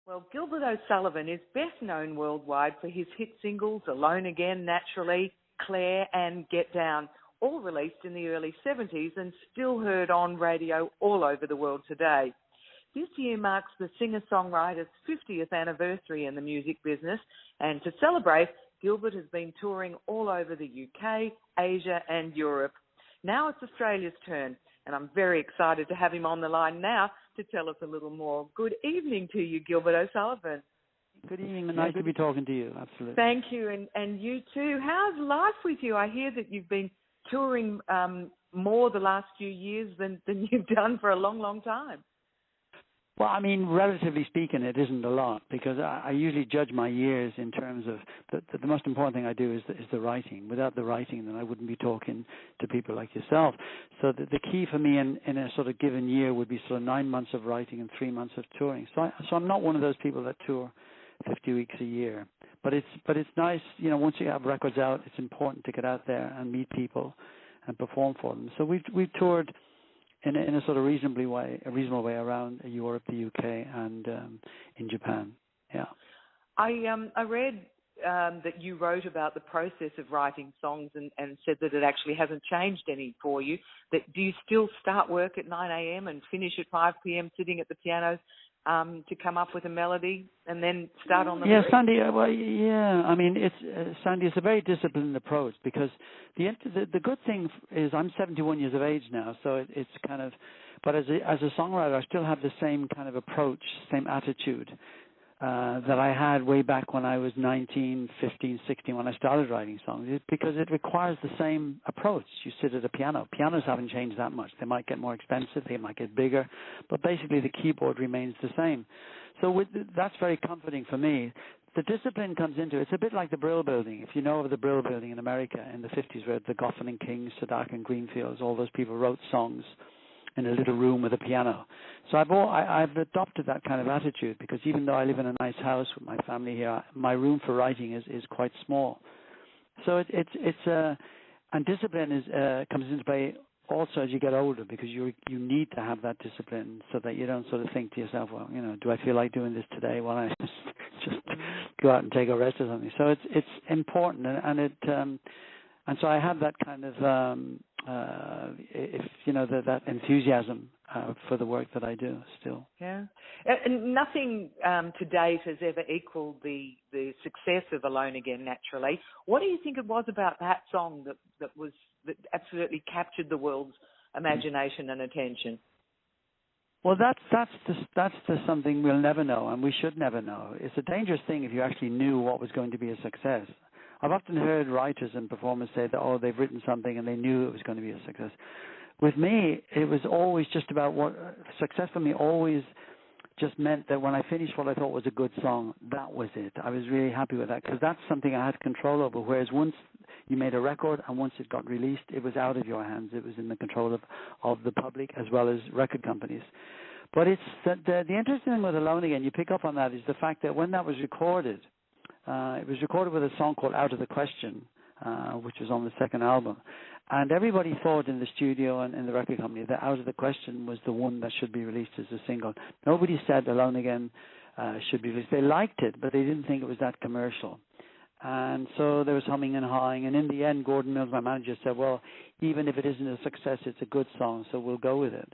Well, Gilbert O'Sullivan is best known worldwide for his hit singles Alone Again, Naturally, Claire and Get Down, all released in the early 70s and still heard on radio all over the world today. This year marks the singer-songwriter's 50th anniversary in the music business, and to celebrate, Gilbert has been touring all over the UK, Asia and Europe. Now it's Australia's turn, and I'm very excited to have him on the line now to tell us a little more. Good evening to you, Gilbert O'Sullivan. Good evening, nice to be talking to you, absolutely. Thank you, and you too. How's life with you? I hear that you've been touring more the last few years than you've done for a long, long time. Well, I mean, relatively speaking, it isn't a lot, because I usually judge my years in terms of the most important thing I do is the writing. Without the writing, then I wouldn't be talking to people like yourself. So the key for me in a sort of given year would be sort of 9 months of writing and 3 months of touring. So I'm not one of those people that tour 50 weeks a year. But it's nice, you know, once you have records out, it's important to get out there and meet people and perform for them. So we've toured in a sort of reasonable way around Europe, the UK, and in Japan. Yeah. I read that you wrote about the process of writing songs and said that it actually hasn't changed any for you. That do you still start work at 9 a.m. and finish at 5 p.m. sitting at the piano to come up with a melody and then start on the lyrics? Sandy. Well, yeah. I mean, it's Sandy. It's a very disciplined approach, because the good thing is I'm 71 years of age now, so it's kind of. But as a songwriter, I still have the same kind of approach, same attitude that I had way back when I was 19, 15, 16, when I started writing songs, because it requires the same approach. You sit at a piano. Pianos haven't changed that much. They might get more expensive, they might get bigger, but basically the keyboard remains the same. So that's very comforting for me. The discipline comes into it. It's a bit like the Brill Building. If you know of the Brill Building in America in the 50s, where the Goffin and Kings, Sadak and Greenfields, all those people wrote songs in a little room with a piano. So I've adopted that kind of attitude, because even though I live in a nice house with my family here, my room for writing is quite small. So and discipline comes into play also as you get older, because you need to have that discipline so that you don't sort of think to yourself, well, you know, do I feel like doing this today? Why don't I just go out and take a rest or something? So it's important, and so I have that kind of that enthusiasm for the work that I do still. Yeah, and nothing to date has ever equaled the success of Alone Again, Naturally. What do you think it was about that song that absolutely captured the world's imagination and attention? Well, that's something we'll never know, and we should never know. It's a dangerous thing if you actually knew what was going to be a success. I've often heard writers and performers say that, they've written something and they knew it was going to be a success. With me, it was always just about success for me always just meant that when I finished what I thought was a good song, that was it. I was really happy with that, because that's something I had control over, whereas once you made a record and once it got released, it was out of your hands. It was in the control of the public as well as record companies. But it's the interesting thing with Alone Again, you pick up on that, is the fact that when that was recorded, it was recorded with a song called Out of the Question, which was on the second album. And everybody thought in the studio and in the record company that Out of the Question was the one that should be released as a single. Nobody said Alone Again should be released. They liked it, but they didn't think it was that commercial. And so there was humming and hawing. And in the end, Gordon Mills, my manager, said, well, even if it isn't a success, it's a good song, so we'll go with it.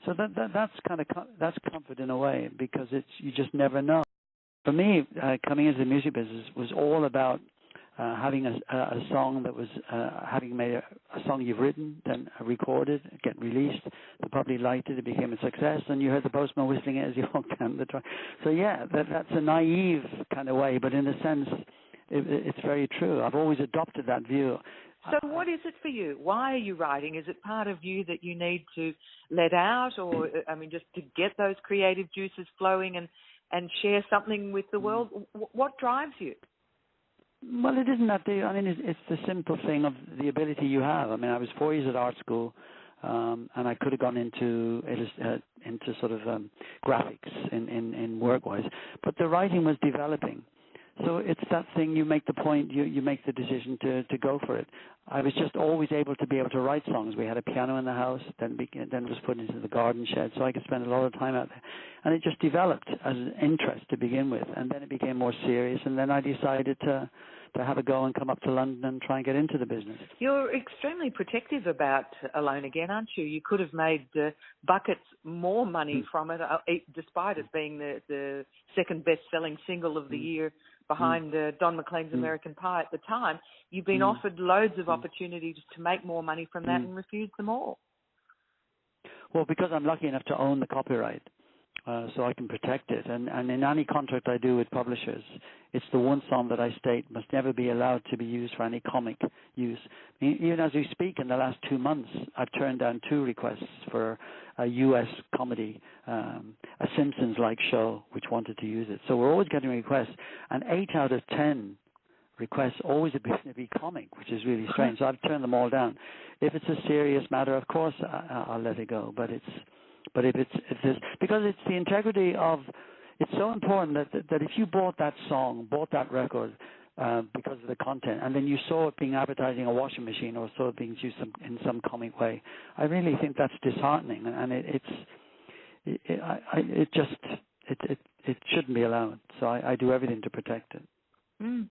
So that's comfort in a way, because you just never know. For me, coming into the music business was all about having a song that was having made a song you've written, then recorded, get released. The public liked it; it became a success, and you heard the postman whistling it as you walked down the drive. So that's a naive kind of way, but in a sense, it's very true. I've always adopted that view. So what is it for you? Why are you writing? Is it part of you that you need to let out, or just to get those creative juices flowing and share something with the world? What drives you? Well, it isn't that. It's the simple thing of the ability you have. I was 4 years at art school, and I could have gone into sort of graphics in work-wise, but the writing was developing. So it's that thing, you make the point, you make the decision to go for it. I was just always able to write songs. We had a piano in the house, then it was put into the garden shed, so I could spend a lot of time out there. And it just developed as an interest to begin with, and then it became more serious, and then I decided to have a go and come up to London and try and get into the business. You're extremely protective about Alone Again, aren't you? You could have made buckets more money from it, despite it being the second best-selling single of the year behind Don McLean's American Pie at the time. You've been offered loads of opportunities to make more money from that and refused them all. Well, because I'm lucky enough to own the copyright, so I can protect it. And in any contract I do with publishers, it's the one song that I state must never be allowed to be used for any comic use. Even as we speak, in the last 2 months, I've turned down 2 requests for a U.S. comedy, a Simpsons-like show, which wanted to use it. So we're always getting requests, and 8 out of 10 requests always appear to be comic, which is really strange. So I've turned them all down. If it's a serious matter, of course, I'll let it go. But if it's because it's the integrity of, it's so important that if you bought that song, bought that record because of the content, and then you saw it being advertising a washing machine or saw it being used in some comic way, I really think that's disheartening, and it shouldn't be allowed. So I do everything to protect it.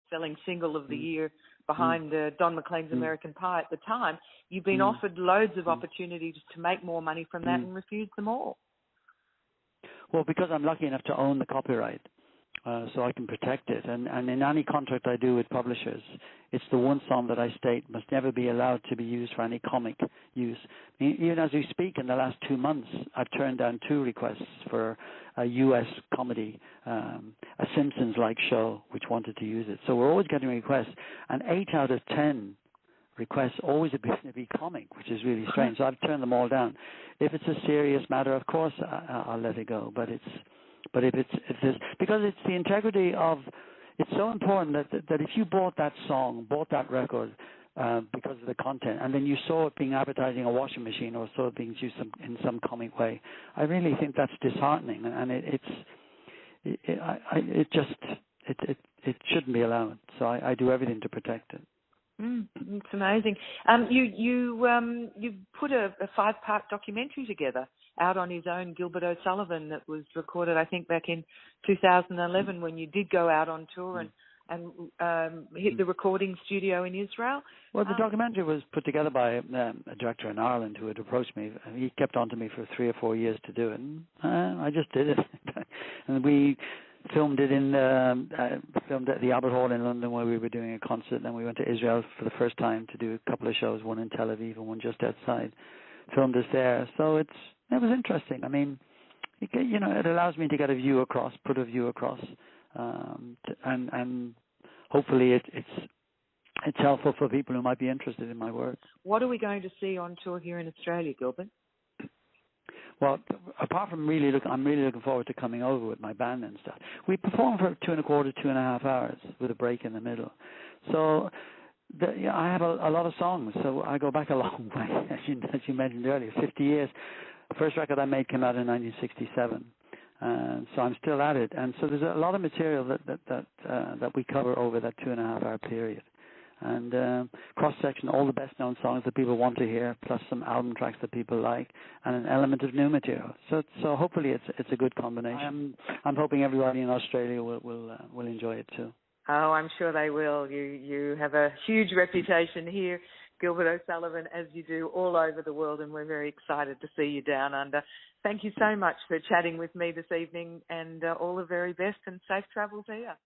Selling single of the year behind Don McLean's American Pie at the time. You've been offered loads of opportunities to make more money from that and refused them all. Well, because I'm lucky enough to own the copyright, so I can protect it. And in any contract I do with publishers, it's the one song that I state must never be allowed to be used for any comic use. Even as we speak, in the last 2 months, I've turned down 2 requests for a U.S. comedy, a Simpsons-like show, which wanted to use it. So we're always getting requests, and 8 out of 10 requests always appear to be comic, which is really strange. So I've turned them all down. If it's a serious matter, of course, I'll let it go. But if it's because it's the integrity of, it's so important that if you bought that song, bought that record because of the content, and then you saw it being advertising a washing machine or saw it being used in some comic way, I really think that's disheartening, and it shouldn't be allowed. So I do everything to protect it. It's amazing. You put a 5-part documentary together out on his own, Gilbert O'Sullivan, that was recorded, I think, back in 2011 when you did go out on tour and hit the recording studio in Israel. Well, the documentary was put together by a director in Ireland who had approached me. He kept on to me for 3 or 4 years to do it, and I just did it. And we filmed it filmed at the Albert Hall in London where we were doing a concert. Then we went to Israel for the first time to do a couple of shows, one in Tel Aviv and one just outside. Filmed us there, so it was interesting. I mean, it allows me to get put a view across, and hopefully it's helpful for people who might be interested in my work. What are we going to see on tour here in Australia, Gilbert? Well, apart from I'm really looking forward to coming over with my band and stuff. We perform for 2.25 hours with a break in the middle. So I have a lot of songs, so I go back a long way, as you mentioned earlier, 50 years. The first record I made came out in 1967, so I'm still at it. And so there's a lot of material that we cover over that 2.5-hour period. And cross-section, all the best-known songs that people want to hear, plus some album tracks that people like, and an element of new material. So hopefully it's a good combination. I'm hoping everybody in Australia will enjoy it too. Oh, I'm sure they will. You have a huge reputation here, Gilbert O'Sullivan, as you do all over the world, and we're very excited to see you down under. Thank you so much for chatting with me this evening, and all the very best and safe travels here.